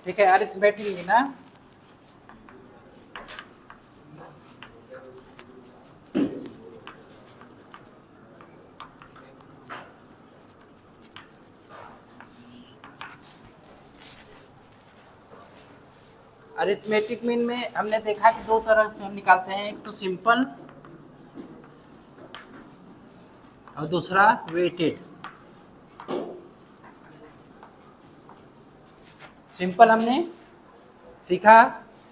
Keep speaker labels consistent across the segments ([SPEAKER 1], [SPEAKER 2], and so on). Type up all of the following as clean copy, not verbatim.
[SPEAKER 1] ठीक है, arithmetic mean ना, अरिथमेटिक मीन में हमने देखा कि दो तरह से हम निकालते हैं, एक तो सिंपल और दूसरा वेटेड। सिंपल हमने सीखा,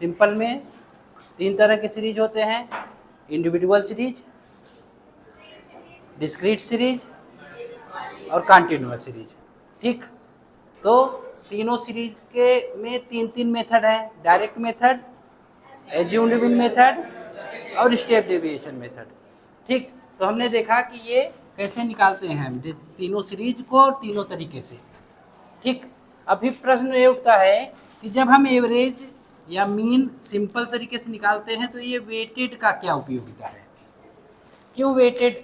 [SPEAKER 1] सिंपल में 3 तरह के सीरीज होते हैं, इंडिविजुअल सीरीज, डिस्क्रीट सीरीज और कंटिन्यूअस सीरीज। ठीक, तो तीनों सीरीज के में 3 मेथड है, direct method, assumed mean method और स्टेप डेविएशन मेथड। ठीक, तो हमने देखा कि ये कैसे निकालते हैं हम तीनों सीरीज को और तीनों तरीके से। ठीक, अभी प्रश्न ये उठता है कि जब हम एवरेज या मीन सिंपल तरीके से निकालते हैं तो ये वेटेड का क्या उपयोगिता है, क्यों वेटेड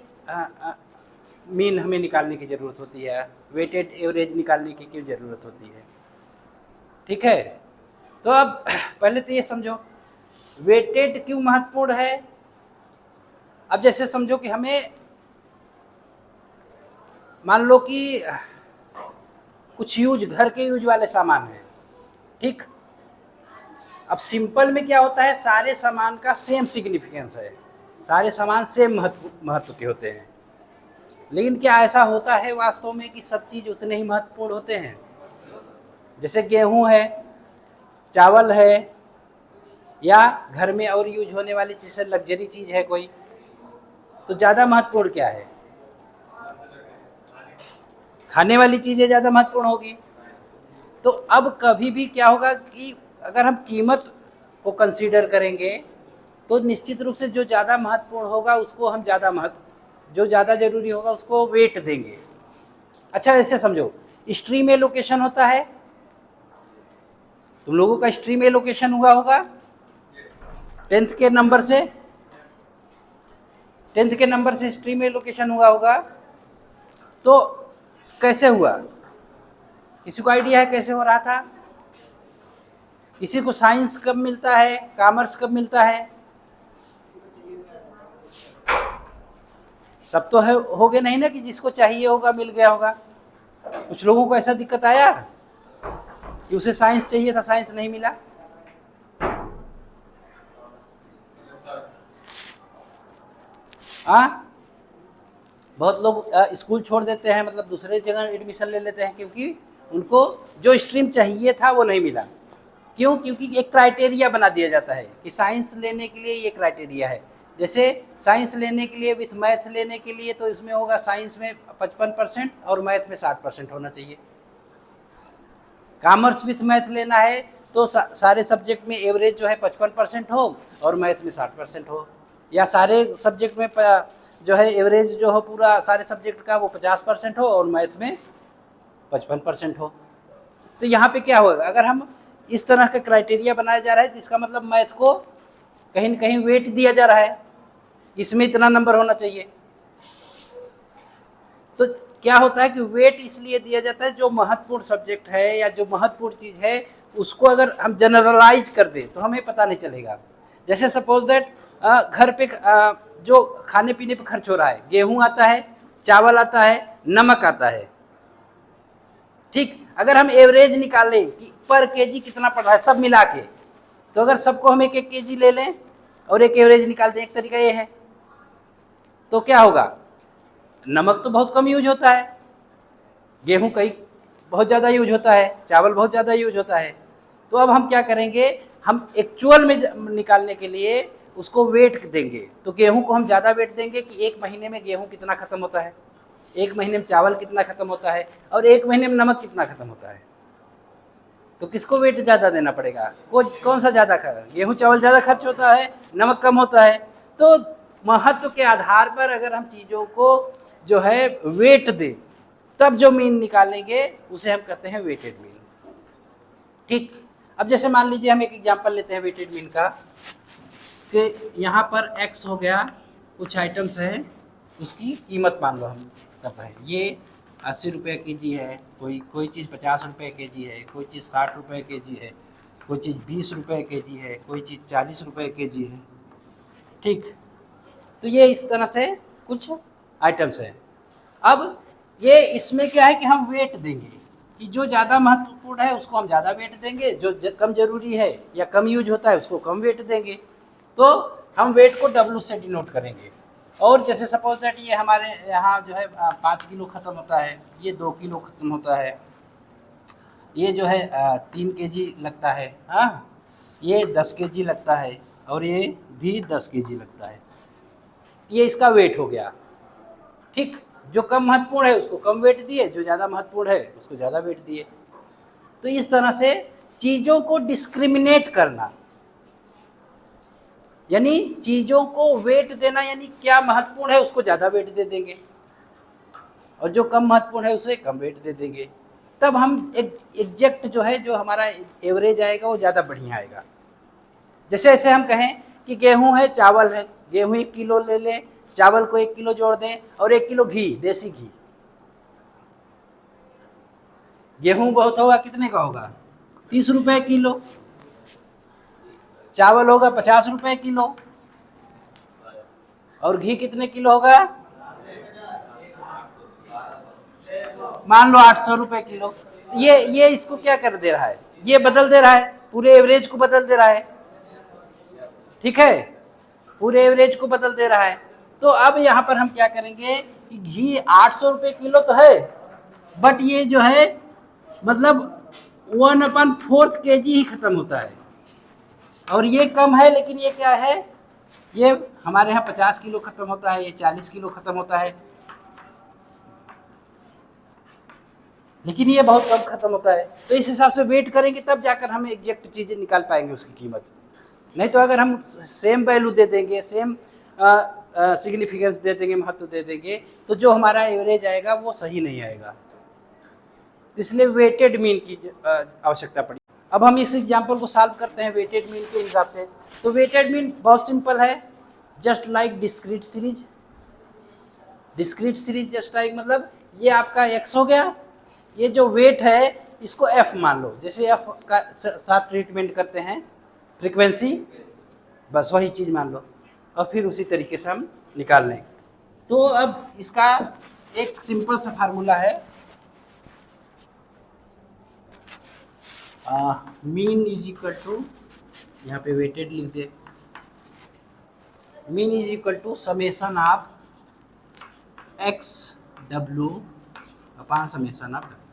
[SPEAKER 1] मीन हमें निकालने की ज़रूरत होती है, वेटेड एवरेज निकालने की क्यों ज़रूरत होती है। ठीक है, तो अब पहले तो ये समझो वेटेड क्यों महत्वपूर्ण है। अब जैसे समझो कि हमें मान लो कि कुछ यूज, घर के यूज वाले सामान है। ठीक, अब सिंपल में क्या होता है, सारे सामान का सेम सिग्निफिकेंस है, सारे सामान सेम महत्व के होते हैं। लेकिन क्या ऐसा होता है वास्तव में कि सब चीज़ उतने ही महत्वपूर्ण होते हैं। जैसे गेहूं है, चावल है, या घर में और यूज होने वाली जैसे लग्जरी चीज़ है कोई, तो ज़्यादा महत्वपूर्ण क्या है, खाने वाली चीज़ें ज़्यादा महत्वपूर्ण होगी। तो अब कभी भी क्या होगा कि अगर हम कीमत को कंसीडर करेंगे तो निश्चित रूप से जो ज़्यादा महत्वपूर्ण होगा उसको हम जो ज़्यादा ज़रूरी होगा उसको वेट देंगे। अच्छा, ऐसे समझो स्ट्रीम एलोकेशन होता है, तुम लोगों का स्ट्रीम एलोकेशन हुआ होगा 10th के नंबर से, 10th के नंबर से स्ट्रीम एलोकेशन हुआ होगा। तो कैसे हुआ, किसी को आइडिया है कैसे हो रहा था? किसी को साइंस कब मिलता है, कॉमर्स कब मिलता है? सब तो है हो गए नहीं ना कि जिसको चाहिए होगा मिल गया होगा। कुछ लोगों को ऐसा दिक्कत आया कि उसे साइंस चाहिए था, साइंस नहीं मिला। बहुत लोग स्कूल छोड़ देते हैं, मतलब दूसरे जगह एडमिशन ले लेते हैं क्योंकि उनको जो स्ट्रीम चाहिए था वो नहीं मिला। क्यों? क्योंकि एक क्राइटेरिया बना दिया जाता है कि साइंस लेने के लिए ये क्राइटेरिया है। जैसे साइंस लेने के लिए विथ मैथ लेने के लिए तो इसमें होगा साइंस में 55% और मैथ में 60% होना चाहिए। कॉमर्स विथ मैथ लेना है तो सारे सब्जेक्ट में एवरेज जो है 55% हो और मैथ में 60% हो, या सारे सब्जेक्ट में जो है एवरेज जो हो पूरा सारे सब्जेक्ट का वो 50% हो और मैथ में 55% हो। तो यहाँ पे क्या होगा, अगर हम इस तरह का क्राइटेरिया बनाया जा रहा है तो इसका मतलब मैथ को कहीं न कहीं वेट दिया जा रहा है, इसमें इतना नंबर होना चाहिए। तो क्या होता है कि वेट इसलिए दिया जाता है, जो महत्वपूर्ण सब्जेक्ट है या जो महत्वपूर्ण चीज़ है उसको अगर हम जनरलाइज कर दें तो हमें पता नहीं चलेगा। जैसे सपोज दैट घर पे जो खाने पीने पे खर्च हो रहा है, गेहूं आता है, चावल आता है, नमक आता है। ठीक, अगर हम एवरेज निकालें कि पर केजी कितना पड़ रहा है सब मिला के, तो अगर सबको हम 1-1 केजी ले लें और एक एवरेज निकाल दें, एक तरीका ये है, तो क्या होगा, नमक तो बहुत कम यूज होता है, गेहूं कई बहुत ज़्यादा यूज होता है, चावल बहुत ज़्यादा यूज होता है। तो अब हम क्या करेंगे, हम एक्चुअल में निकालने के लिए उसको वेट देंगे। तो गेहूं को हम ज़्यादा वेट देंगे कि एक महीने में गेहूं कितना खत्म होता है, एक महीने में चावल कितना खत्म होता है और एक महीने में नमक कितना खत्म होता है। तो किसको वेट ज़्यादा देना पड़ेगा, कौन सा ज़्यादा खर्च, गेहूं चावल ज़्यादा खर्च होता है, नमक कम होता है। तो महत्व के आधार पर अगर हम चीज़ों को जो है वेट दें तब जो मीन निकालेंगे उसे हम कहते हैं वेटेड मीन। ठीक, अब जैसे मान लीजिए हम एक एग्जांपल लेते हैं वेटेड मीन का, कि यहाँ पर x हो गया, कुछ आइटम्स है उसकी कीमत मान लो हम कर रहे हैं, ये 80 रुपये केजी है, कोई चीज़ 50 रुपये केजी है, कोई चीज़ 60 रुपये केजी है, कोई चीज़ 20 रुपये केजी है, कोई चीज़ 40 रुपये केजी है। ठीक, तो ये इस तरह से कुछ आइटम्स हैं। अब ये इसमें क्या है कि हम वेट देंगे कि जो ज़्यादा महत्वपूर्ण है उसको हम ज़्यादा वेट देंगे, जो कम ज़रूरी है या कम यूज होता है उसको कम वेट देंगे। तो हम वेट को W से डिनोट करेंगे। और जैसे सपोज दैट ये हमारे यहाँ जो है 5 किलो ख़त्म होता है, ये 2 किलो ख़त्म होता है, ये जो है 3 केजी लगता है, हाँ, ये 10 केजी लगता है, और ये भी 10 केजी लगता है। ये इसका वेट हो गया। ठीक, जो कम महत्वपूर्ण है उसको कम वेट दिए, जो ज़्यादा महत्वपूर्ण है उसको ज़्यादा वेट दिए। तो इस तरह से चीज़ों को डिस्क्रिमिनेट करना, यानी चीज़ों को वेट देना, यानी क्या महत्वपूर्ण है उसको ज़्यादा वेट दे देंगे और जो कम महत्वपूर्ण है उसे कम वेट दे देंगे। तब हम एग्जैक्ट जो है, जो हमारा एवरेज आएगा वो ज़्यादा बढ़िया आएगा। जैसे ऐसे हम कहें कि गेहूं है, चावल है, गेहूं 1 किलो ले ले, चावल को 1 किलो जोड़ दें, और 1 किलो घी, देसी घी। गेहूं बहुत होगा, कितने का होगा? 30 रुपये किलो। चावल होगा 50 रुपये किलो, और घी कितने किलो होगा? मान लो 800 रुपये किलो। ये इसको क्या कर दे रहा है? ये बदल दे रहा है, पूरे एवरेज को बदल दे रहा है। ठीक है, पूरे एवरेज को बदल दे रहा है। तो अब यहाँ पर हम क्या करेंगे कि घी 800 रुपये किलो तो है, बट ये जो है मतलब 1/4 kg ही खत्म होता है, और ये कम है, लेकिन ये क्या है, ये हमारे यहाँ 50 किलो खत्म होता है, ये 40 किलो खत्म होता है, लेकिन ये बहुत कम खत्म होता है। तो इस हिसाब से वेट करेंगे तब जाकर हम एग्जैक्ट चीज़ें निकाल पाएंगे उसकी कीमत। नहीं तो अगर हम सेम वैल्यू दे देंगे, सेम सिग्निफिकेंस दे देंगे, महत्व दे देंगे, तो जो हमारा एवरेज आएगा वो सही नहीं आएगा। इसलिए वेटेड मीन की आवश्यकता पड़ी। अब हम इस एग्जाम्पल को सॉल्व करते हैं वेटेड मीन के हिसाब से। तो वेटेड मीन बहुत सिंपल है, just like discrete series. Discrete series just like मतलब ये आपका x हो गया, ये जो वेट है इसको f मान लो, जैसे f का साथ ट्रीटमेंट करते हैं फ्रीक्वेंसी, बस वही चीज़ मान लो, और फिर उसी तरीके से हम निकाल लें। तो अब इसका एक सिंपल सा फार्मूला है, मीन इज इक्वल टू, यहाँ पे वेटेड लिख दे, mean is equal to summation of x W upon summation of W.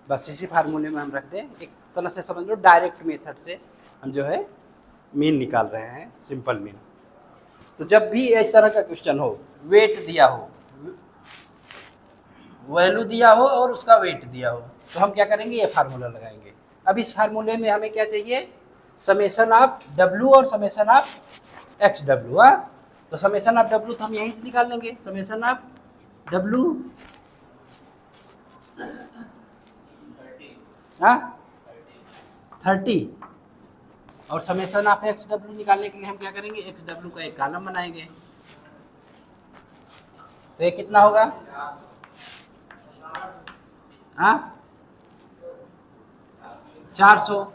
[SPEAKER 1] बस इसी फार्मूले में हम रख दें, एक तरह से समझ लो डायरेक्ट मेथड से हम जो है मीन निकाल रहे हैं, सिंपल मीन। तो जब भी इस तरह का क्वेश्चन हो, वेट दिया हो, वैल्यू दिया हो और उसका वेट दिया हो, तो हम क्या करेंगे, ये फार्मूला लगाएंगे। अब इस फार्मूले में हमें क्या चाहिए, समेसन ऑफ डब्ल्यू और समेसन ऑफ एक्स डब्ल्यू। तो समेसन ऑफ डब्ल्यू तो हम यहीं से निकाल लेंगे, समेसन ऑफ डब्ल्यू 30, और समेसन ऑफ एक्स डब्ल्यू निकालने के लिए हम क्या करेंगे, एक्स डब्ल्यू का एक कॉलम बनाएंगे। तो ये कितना होगा, 400,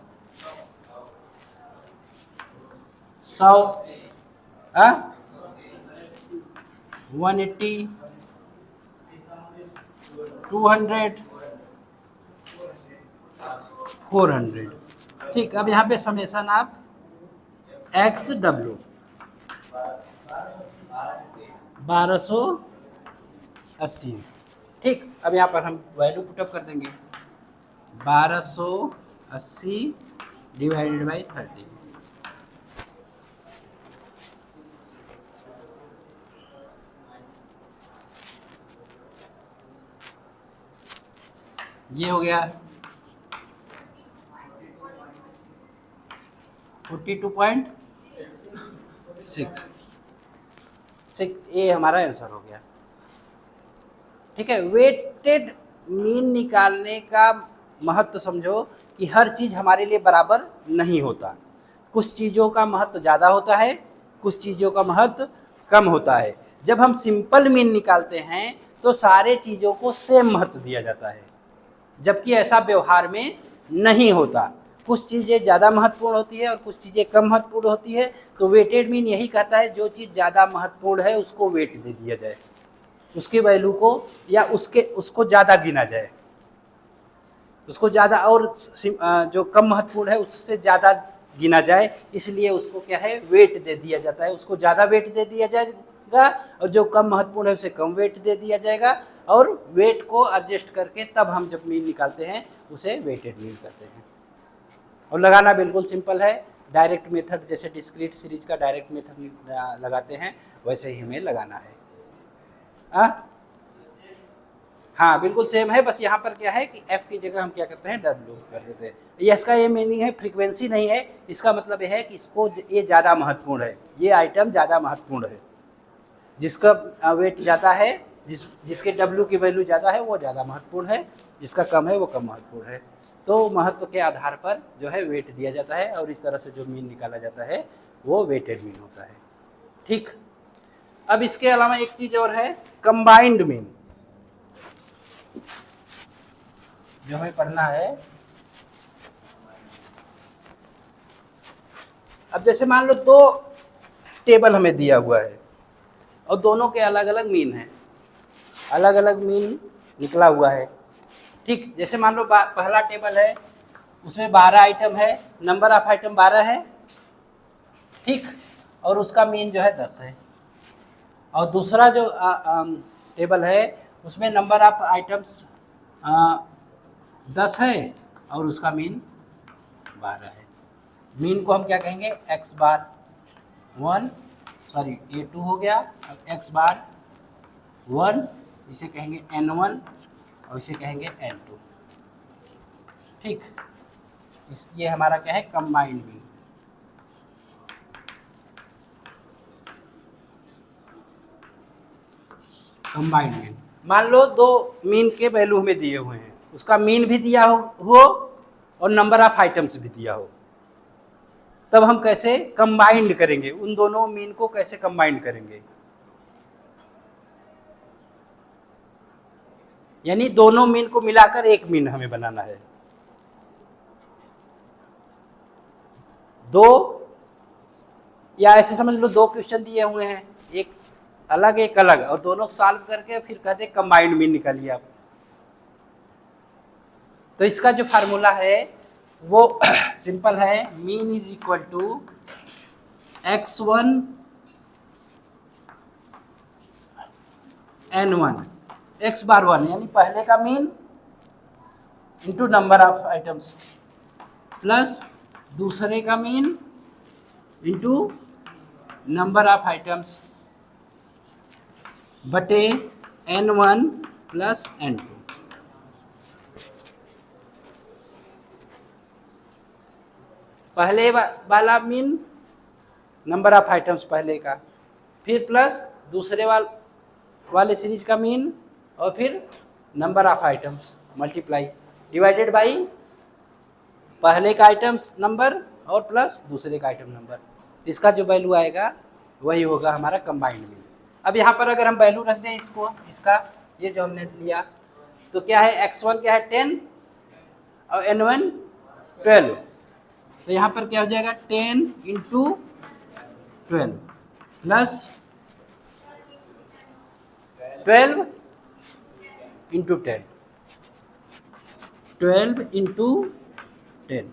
[SPEAKER 1] 100, 180, 200, 400। ठीक, अब यहाँ पे समेसन आप एक्स डब्ल्यू 1280। ठीक, अब यहाँ पर हम वैल्यू पुटअप कर देंगे, 1280 डिवाइडेड बाई 30। ये हो गया 42.6, ये हमारा आंसर हो गया। ठीक है, वेटेड मीन निकालने का महत्व समझो कि हर चीज़ हमारे लिए बराबर नहीं होता, कुछ चीज़ों का महत्व ज़्यादा होता है, कुछ चीज़ों का महत्व कम होता है। जब हम सिंपल मीन निकालते हैं तो सारे चीज़ों को सेम महत्व दिया जाता है, जबकि ऐसा व्यवहार में नहीं होता। कुछ चीज़ें ज़्यादा महत्वपूर्ण होती है और कुछ चीज़ें कम महत्वपूर्ण होती है। तो वेटेड मीन यही कहता है जो चीज़ ज़्यादा महत्वपूर्ण है उसको वेट दे दिया जाए, उसकी वैल्यू को या उसको ज़्यादा गिना जाए, उसको ज़्यादा, और जो कम महत्वपूर्ण है उससे ज़्यादा गिना जाए, इसलिए उसको क्या है वेट दे दिया जाता है। उसको ज़्यादा वेट दे दिया जाएगा और जो कम महत्वपूर्ण है उसे कम वेट दे दिया जाएगा, और वेट को एडजस्ट करके तब हम जब मीन निकालते हैं उसे वेटेड मीन कहते हैं। और लगाना बिल्कुल सिंपल है, डायरेक्ट मेथड, जैसे डिस्क्रीट सीरीज का डायरेक्ट मेथड लगाते हैं वैसे ही हमें लगाना है। हाँ बिल्कुल सेम है, बस यहाँ पर क्या है कि f की जगह हम क्या करते हैं W कर देते हैं। ये इसका ये मीनिंग है, फ्रीक्वेंसी नहीं है, इसका मतलब यह है कि इसको ये ज़्यादा महत्वपूर्ण है, ये आइटम ज़्यादा महत्वपूर्ण है, जिसका वेट ज़्यादा है, जिसके W की वैल्यू ज़्यादा है वो ज़्यादा महत्वपूर्ण है, जिसका कम है वो कम महत्वपूर्ण है। तो महत्व के आधार पर जो है वेट दिया जाता है और इस तरह से जो मीन निकाला जाता है वो वेटेड मीन होता है। ठीक, अब इसके अलावा एक चीज़ और है, कंबाइंड मीन, जो हमें पढ़ना है। अब जैसे मान लो दो टेबल हमें दिया हुआ है और दोनों के अलग अलग मीन हैं, अलग अलग मीन निकला हुआ है। ठीक, जैसे मान लो पहला टेबल है, उसमें 12 आइटम है, नंबर ऑफ आइटम 12 है, ठीक, और उसका मीन जो है 10 है। और दूसरा जो टेबल है उसमें नंबर ऑफ आइटम्स 10 है और उसका मीन 12 है। मीन को हम क्या कहेंगे, x बार 1, सॉरी ये 2 हो गया, अब x बार 1, इसे कहेंगे n1 और इसे कहेंगे n2। ठीक, ये हमारा क्या है, कंबाइंड मीन। कंबाइंड मीन, मान लो दो मीन के वैल्यू हमें दिए हुए हैं, उसका मीन भी दिया हो और नंबर ऑफ आइटम्स भी दिया हो, तब हम कैसे कंबाइंड करेंगे, उन दोनों मीन को कैसे कंबाइंड करेंगे, यानी दोनों मीन को मिलाकर एक मीन हमें बनाना है। दो, या ऐसे समझ लो दो क्वेश्चन दिए हुए हैं, एक अलग एक अलग, और दोनों सॉल्व करके फिर कहते कंबाइंड मीन निकालिए आप। तो इसका जो फार्मूला है वो सिंपल है, mean is equal to x1 n1, x bar 1 यानी पहले का mean into number of items plus दूसरे का mean into number of items बटे n1 प्लस n2। पहले वाला मीन नंबर ऑफ आइटम्स पहले का, फिर प्लस दूसरे वाले सीरीज का मीन, और फिर number of items multiply divided by पहले का आइटम्स नंबर और प्लस दूसरे का आइटम नंबर। इसका जो वैल्यू आएगा वही होगा हमारा कंबाइंड मीन। अब यहाँ पर अगर हम वैल्यू रख दें इसको, इसका ये जो हमने लिया, तो क्या है, x1 क्या है 10 और n1 12, तो यहाँ पर क्या हो जाएगा 10 into 12 plus 12 into 10, 12 into 10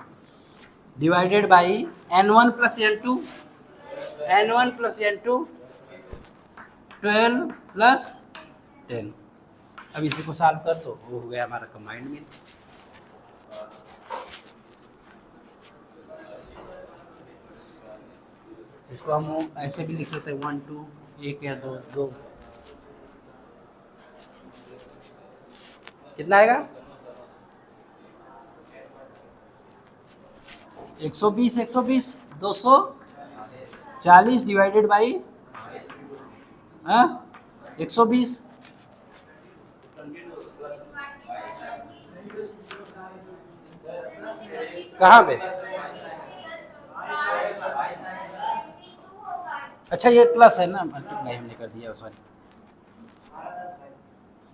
[SPEAKER 1] divided by n1 plus n2, n1 plus n2 12 plus 10। अब इसी को सॉल्व कर दो, वो हो गया हमारा कंबाइंड मीन। इसको हम ऐसे भी लिख सकते हैं 1 2, 1 या 2 2, कितना आएगा 120 120 240 डिवाइडेड बाई 120, कहाँ पे अच्छा ये प्लस है ना, मल्टीप्लाई हमने कर दिया, सॉरी,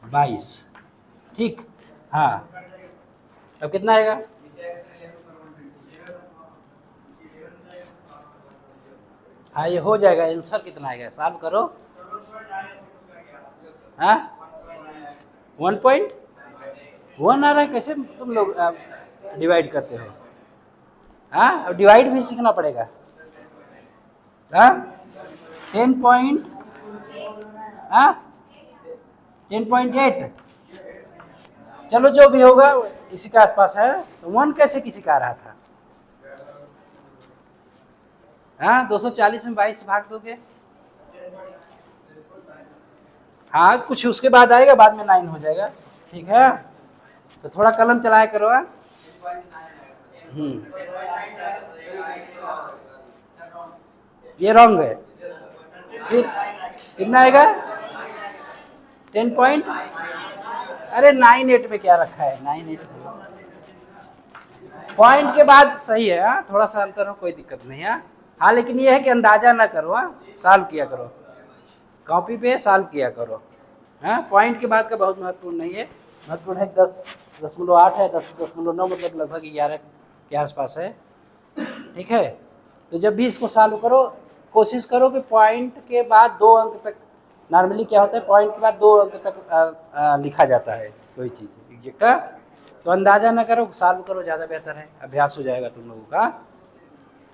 [SPEAKER 1] 22, ठीक। हाँ अब कितना आएगा? हाँ ये हो जाएगा। आंसर कितना आएगा, सॉल्व करो। हाँ 1.1 आ रहा है, कैसे तुम लोग डिवाइड करते हो? हाँ अब डिवाइड भी सीखना पड़ेगा। हाँ 10 पॉइंट, हाँ 10.8, चलो जो भी होगा इसी के आसपास है। तो 1 कैसे किसी का आ रहा था? हाँ 240 में 22 भाग दोगे, हाँ कुछ उसके बाद आएगा, बाद में 9 हो जाएगा, ठीक है। तो थोड़ा कलम चलाया करो। ये रॉन्ग है, फिर कितना आएगा? 10 पॉइंट, अरे 9.8 में क्या रखा है, 9.8 पॉइंट के बाद सही है। हाँ थोड़ा सा अंतर हो, कोई दिक्कत नहीं है। हाँ लेकिन ये है कि अंदाजा ना करो, हाँ सॉल्व किया करो, कॉपी पे सॉल्व किया करो। हाँ पॉइंट के बाद का बहुत महत्वपूर्ण नहीं है, महत्वपूर्ण है 10.8 है, 10.9 मतलब लगभग 11 के आसपास है, ठीक है। तो जब भी इसको सॉल्व करो, कोशिश करो कि पॉइंट के बाद 2 अंक तक, नॉर्मली क्या होता है पॉइंट के बाद 2 अंक तक लिखा जाता है कोई चीज़ एग्जैक्ट। तो अंदाजा ना करो, सॉल्व करो, ज़्यादा बेहतर है, अभ्यास हो जाएगा तुम लोगों का,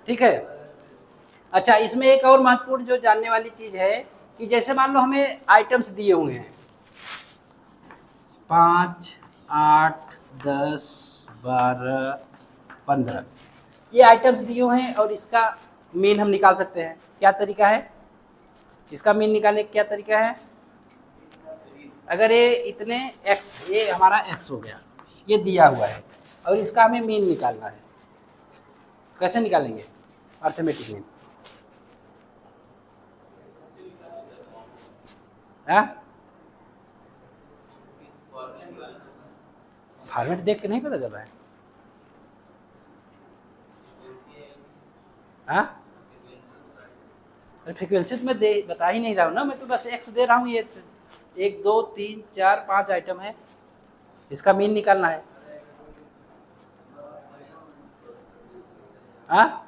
[SPEAKER 1] ठीक है। अच्छा इसमें एक और महत्वपूर्ण जो जानने वाली चीज़ है कि जैसे मान लो हमें आइटम्स दिए हुए हैं 5, 8, 10, 12, 15, ये आइटम्स दिए हुए हैं और इसका मीन हम निकाल सकते हैं। क्या तरीका है इसका मीन निकालने का? क्या तरीका है? अगर ये इतने x, ये हमारा x हो गया, ये दिया हुआ है और इसका हमें मीन निकालना है, कैसे निकालेंगे? Arithmetic mean. फॉर्मेट देख के नहीं पता चल रहा है? हाँ फ्रीक्वेंसी तो मैं दे बता ही नहीं रहा हूँ ना, मैं तो बस x दे रहा हूँ। ये 1 2 3 4 5 आइटम है, इसका मीन निकालना है। हाँ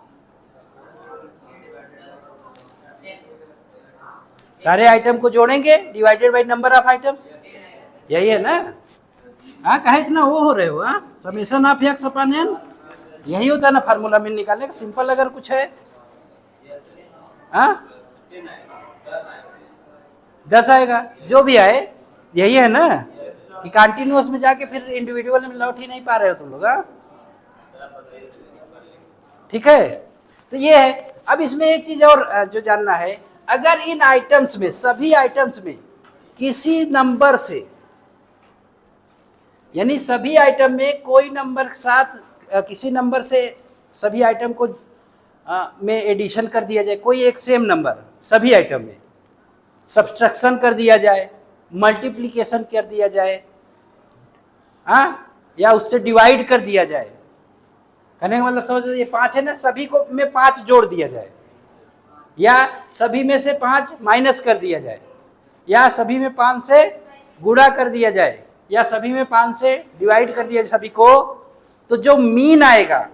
[SPEAKER 1] सारे आइटम को जोड़ेंगे, divided by number of items, यही है ना? हाँ कहे इतना वो हो रहे हो? हाँ summation of x upon n, यही होता है ना फार्मूला मीन निकालने का। सिंपल अगर कुछ है, हाँ 10 आएगा, जो भी आए यही है ना, कि कंटिन्यूअस में जाके फिर इंडिविजुअल में लौट ही नहीं पा रहे हो तुम लोग। हाँ ठीक है, तो ये है। अब इसमें एक चीज और जो जानना है, अगर इन आइटम्स में, सभी आइटम्स में किसी नंबर से, यानी सभी आइटम में कोई नंबर के साथ किसी नंबर से सभी आइटम को में एडिशन कर दिया जाए, कोई एक सेम नंबर सभी आइटम में, सब्सट्रैक्शन कर दिया जाए, मल्टीप्लिकेशन कर दिया जाए, हाँ या उससे डिवाइड कर दिया जाए। कहने का मतलब समझ, ये 5 है ना, सभी को में 5 जोड़ दिया जाए, या सभी में से 5 माइनस कर दिया जाए, या सभी में 5 से गुणा कर दिया जाए, या सभी में 5 से डिवाइड कर दिया जाए सभी को, तो जो मीन आएगा,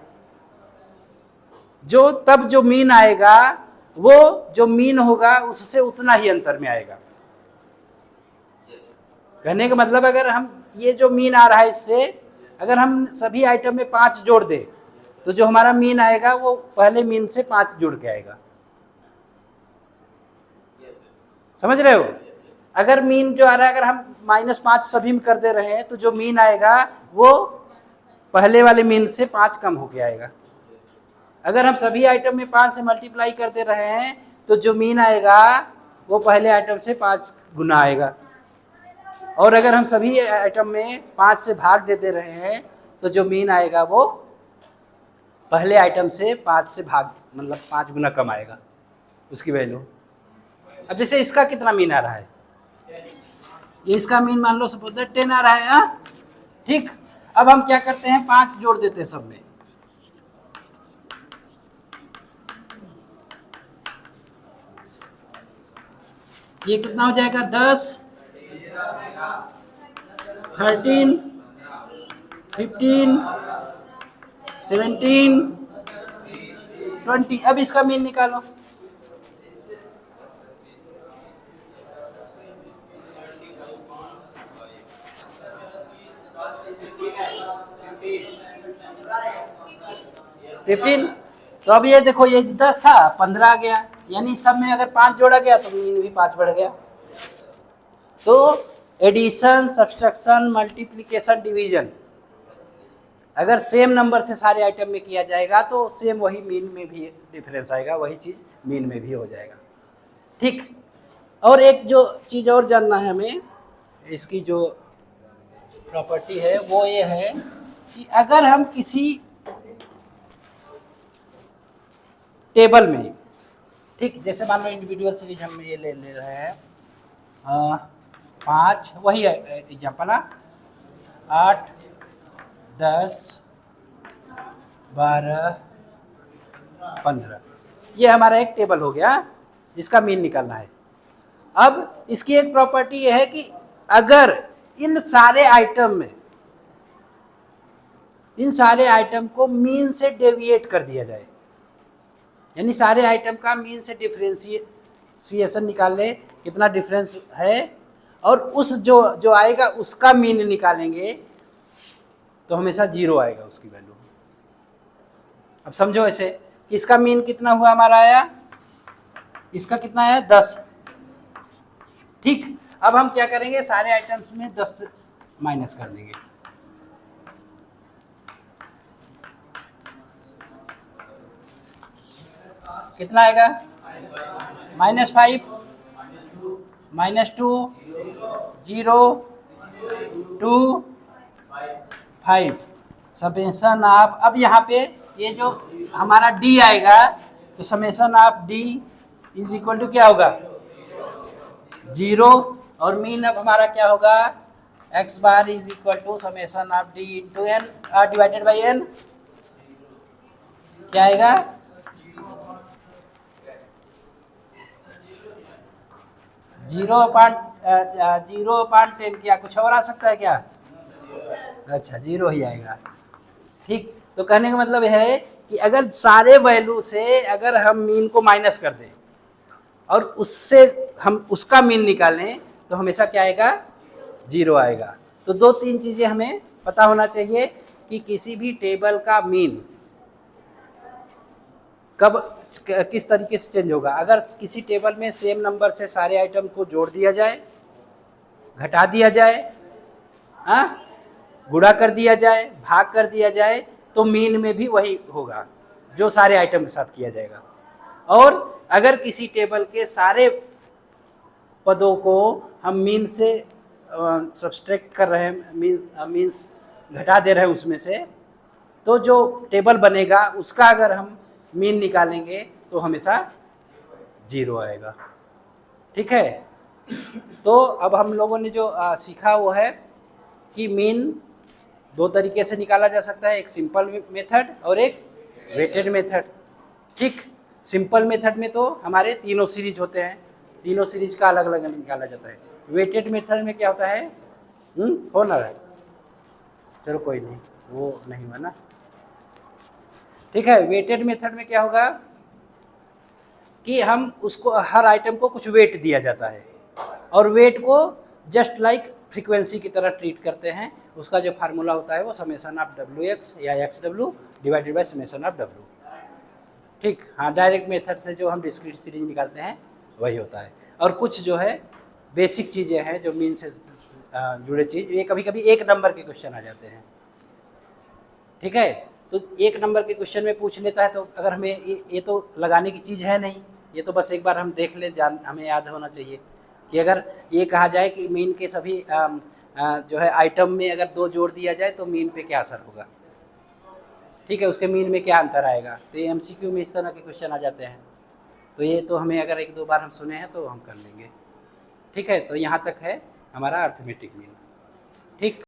[SPEAKER 1] जो मीन आएगा, वो जो मीन होगा उससे उतना ही अंतर में आएगा। कहने का मतलब अगर हम ये जो मीन आ रहा है, इससे अगर हम सभी आइटम में 5 जोड़ दें, तो जो हमारा मीन आएगा वो पहले मीन से 5 जुड़ के आएगा। समझ रहे हो? अगर मीन जो आ रहा है, अगर हम -5 सभी में कर दे रहे हैं, तो जो मीन आएगा वो पहले वाले मीन से 5 कम होके आएगा। अगर हम सभी आइटम में 5 से मल्टीप्लाई कर दे रहे हैं, तो जो मीन आएगा वो पहले आइटम से 5 गुना आएगा। और अगर हम सभी आइटम में 5 से भाग दे दे रहे हैं, तो जो मीन आएगा वो पहले आइटम से 5 से भाग, मतलब 5 गुना कम आएगा उसकी वैल्यू। अब जैसे इसका कितना मीन आ रहा है, ये इसका मीन मान लो सपोज 10 आ रहा है। हाँ ठीक, अब हम क्या करते हैं, 5 जोड़ देते हैं सब में, ये कितना हो जाएगा 10, 13, 15, 17, 20। अब इसका मीन निकालो। फिफ्टीन। तो अब ये देखो, ये 10 था, 15 आ गया, यानी सब में अगर 5 जोड़ा गया तो मीन भी 5 बढ़ गया। तो एडिशन, सब्सट्रैक्शन, मल्टीप्लिकेशन, डिवीजन अगर सेम नंबर से सारे आइटम में किया जाएगा तो सेम वही मीन में भी डिफरेंस आएगा, वही चीज़ मीन में भी हो जाएगा। ठीक। और एक जो चीज़ और जानना है हमें, इसकी जो प्रॉपर्टी है वो ये है कि अगर हम किसी टेबल में, ठीक, जैसे मान लो इंडिविजुअल सीरीज हम ये ले रहे हैं 5, वही है एग्जाम्पल, 8, 10, 12, 15, ये हमारा एक टेबल हो गया जिसका मीन निकालना है। अब इसकी एक प्रॉपर्टी ये है कि अगर इन सारे आइटम को मीन से डेविएट कर दिया जाए, यानी सारे आइटम का मीन से डिफरेंशिएशन निकाल ले, कितना डिफरेंस है, और उस जो आएगा उसका मीन निकालेंगे तो हमेशा 0 आएगा उसकी वैल्यू। अब समझो ऐसे कि इसका मीन कितना हुआ हमारा आया, इसका कितना आया 10। ठीक। अब हम क्या करेंगे, सारे आइटम्स में 10 माइनस कर देंगे। कितना आएगा, -5, -2, 0, 2, 5 समेशन ऑफ। अब यहाँ पे ये जो हमारा d आएगा तो summation of d is equal to क्या होगा 0, और मीन अब हमारा क्या होगा x bar is equal to summation of d into n divided by n। क्या आएगा 0/10। क्या कुछ और आ सकता है क्या? अच्छा 0 ही आएगा। ठीक। तो कहने का मतलब है कि अगर सारे वैल्यू से अगर हम मीन को माइनस कर दें और उससे हम उसका मीन निकालें तो हमेशा क्या आएगा 0 आएगा। तो 2-3 चीज़ें हमें पता होना चाहिए कि किसी भी टेबल का मीन कब किस तरीके से चेंज होगा। अगर किसी टेबल में सेम नंबर से सारे आइटम को जोड़ दिया जाए, घटा दिया जाए, गुणा कर दिया जाए, भाग कर दिया जाए, तो मीन में भी वही होगा जो सारे आइटम के साथ किया जाएगा। और अगर किसी टेबल के सारे पदों को हम मीन से सब्सट्रैक्ट कर रहे हैं, मीन्स घटा दे रहे हैं उसमें से, तो जो टेबल बनेगा उसका अगर हम मीन निकालेंगे तो हमेशा 0 आएगा। ठीक है। तो अब हम लोगों ने जो सीखा वो है कि मीन 2 तरीके से निकाला जा सकता है, एक सिंपल मेथड और एक वेटेड मेथड। ठीक। सिंपल मेथड में तो हमारे तीनों सीरीज होते हैं, तीनों सीरीज का अलग अलग निकाला जाता है। वेटेड मेथड में क्या होता है, हो ना रहा, चलो कोई नहीं, वो नहीं हुआ ना। ठीक है। वेटेड मेथड में क्या होगा कि हम उसको हर आइटम को कुछ वेट दिया जाता है और वेट को जस्ट लाइक फ्रीक्वेंसी की तरह ट्रीट करते हैं। उसका जो फार्मूला होता है वो समेशन ऑफ WX या XW divided by summation of W। ठीक। हाँ, डायरेक्ट मेथड से जो हम डिस्क्रीट सीरीज निकालते हैं वही होता है। और कुछ जो है बेसिक चीज़ें हैं जो मीन से जुड़े चीज़, ये कभी कभी 1 नंबर के क्वेश्चन आ जाते हैं। ठीक है। तो 1 नंबर के क्वेश्चन में पूछ लेता है तो अगर हमें ये तो लगाने की चीज़ है नहीं, ये तो बस एक बार हम देख ले, हमें याद होना चाहिए कि अगर ये कहा जाए कि मीन के सभी जो है आइटम में अगर 2 जोड़ दिया जाए तो मीन पे क्या असर होगा। ठीक है। उसके मीन में क्या अंतर आएगा। तो ये MCQ में इस तरह के क्वेश्चन आ जाते हैं। तो ये तो हमें अगर 1-2 बार हम सुने हैं तो हम कर लेंगे। ठीक है। तो यहाँ तक है हमारा अर्थमेटिक मीन। ठीक।